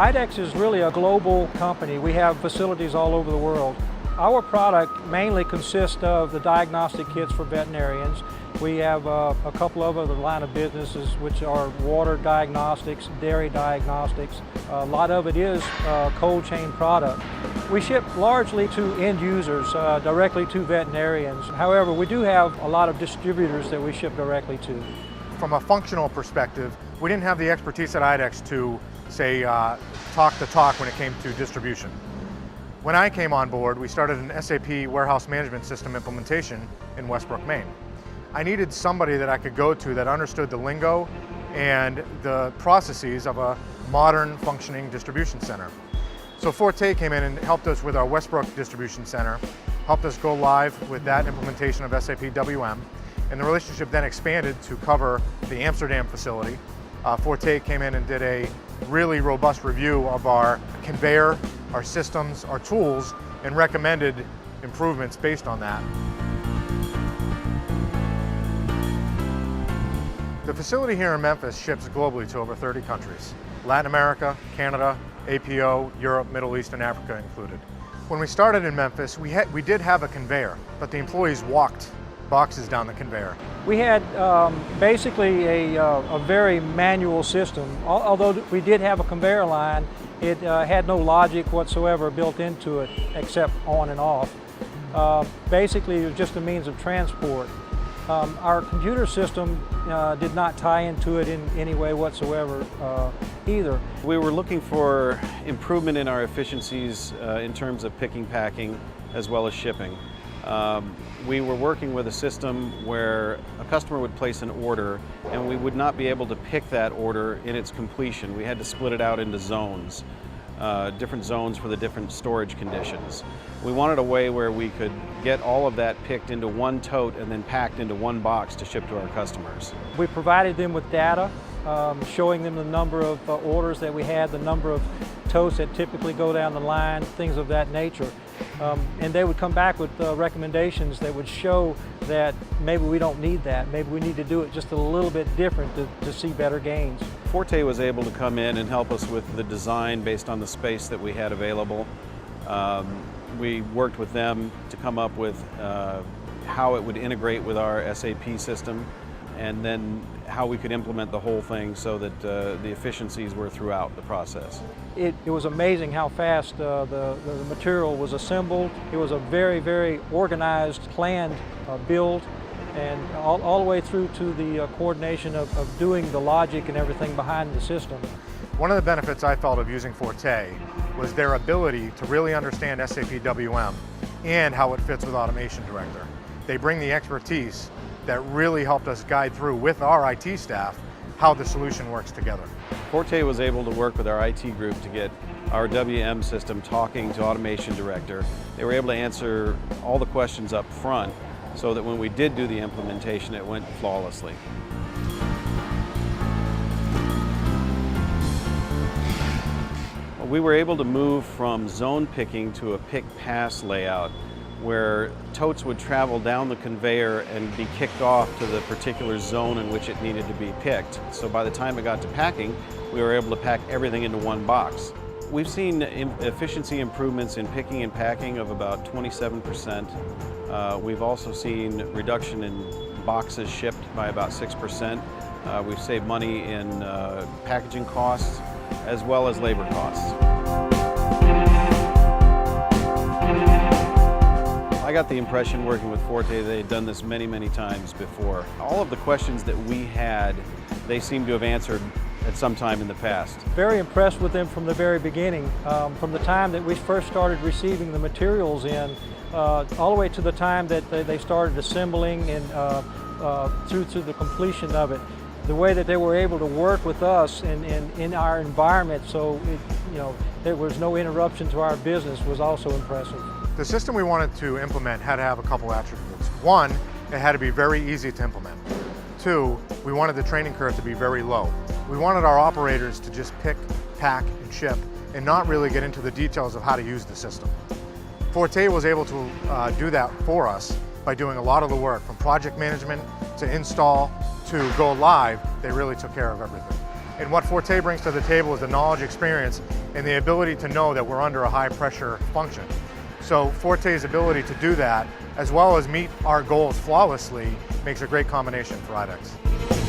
Idexx is really a global company. We have facilities all over the world. Our product mainly consists of the diagnostic kits for veterinarians. We have a couple of other line of businesses which are water diagnostics, dairy diagnostics. A lot of it is cold chain product. We ship largely to end users, directly to veterinarians. However, we do have a lot of distributors that we ship directly to. From a functional perspective, we didn't have the expertise at Idexx to, say, talk the talk when it came to distribution. When I came on board, we started an SAP warehouse management system implementation in Westbrook, Maine. I needed somebody that I could go to that understood the lingo and the processes of a modern functioning distribution center. So FORTE came in and helped us with our Westbrook distribution center, helped us go live with that implementation of SAP WM, and the relationship then expanded to cover the Amsterdam facility. FORTE came in and did a really robust review of our conveyor, our systems, our tools, and recommended improvements based on that. The facility here in Memphis ships globally to over 30 countries. Latin America, Canada, APO, Europe, Middle East, and Africa included. When we started in Memphis, we did have a conveyor, but the employees walked boxes down the conveyor. We had basically a very manual system. Although we did have a conveyor line, it had no logic whatsoever built into it except on and off. Basically, it was just a means of transport. Our computer system did not tie into it in any way whatsoever either. We were looking for improvement in our efficiencies in terms of picking, packing, as well as shipping. We were working with a system where a customer would place an order and we would not be able to pick that order in its completion. We had to split it out into zones, different zones for the different storage conditions. We wanted a way where we could get all of that picked into one tote and then packed into one box to ship to our customers. We provided them with data, showing them the number of orders that we had, the number of totes that typically go down the line, things of that nature. And they would come back with recommendations that would show that maybe we don't need that, maybe we need to do it just a little bit different to see better gains. FORTE was able to come in and help us with the design based on the space that we had available. We worked with them to come up with how it would integrate with our SAP system, and then how we could implement the whole thing so that the efficiencies were throughout the process. It was amazing how fast the material was assembled. It was a very, very organized, planned build, and all the way through to the coordination of doing the logic and everything behind the system. One of the benefits I felt of using FORTE was their ability to really understand SAP WM and how it fits with Automation Director. They bring the expertise that really helped us guide through with our IT staff how the solution works together. FORTE was able to work with our IT group to get our WM system talking to Automation Director. They were able to answer all the questions up front so that when we did do the implementation, it went flawlessly. We were able to move from zone picking to a pick-pass layout where totes would travel down the conveyor and be kicked off to the particular zone in which it needed to be picked. So by the time it got to packing, we were able to pack everything into one box. We've seen efficiency improvements in picking and packing of about 27%. We've also seen reduction in boxes shipped by about 6%. We've saved money in packaging costs as well as labor costs. I got the impression working with FORTE they had done this many, many times before. All of the questions that we had, they seem to have answered at some time in the past. Very impressed with them from the very beginning. From the time that we first started receiving the materials in, all the way to the time that they started assembling and through to the completion of it. The way that they were able to work with us in our environment so there was no interruption to our business was also impressive. The system we wanted to implement had to have a couple attributes. One, it had to be very easy to implement. Two, we wanted the training curve to be very low. We wanted our operators to just pick, pack, and ship and not really get into the details of how to use the system. FORTE was able to do that for us by doing a lot of the work, from project management to install to go live. They really took care of everything. And what FORTE brings to the table is the knowledge, experience, and the ability to know that we're under a high pressure function. So FORTE's ability to do that, as well as meet our goals flawlessly, makes a great combination for Idexx.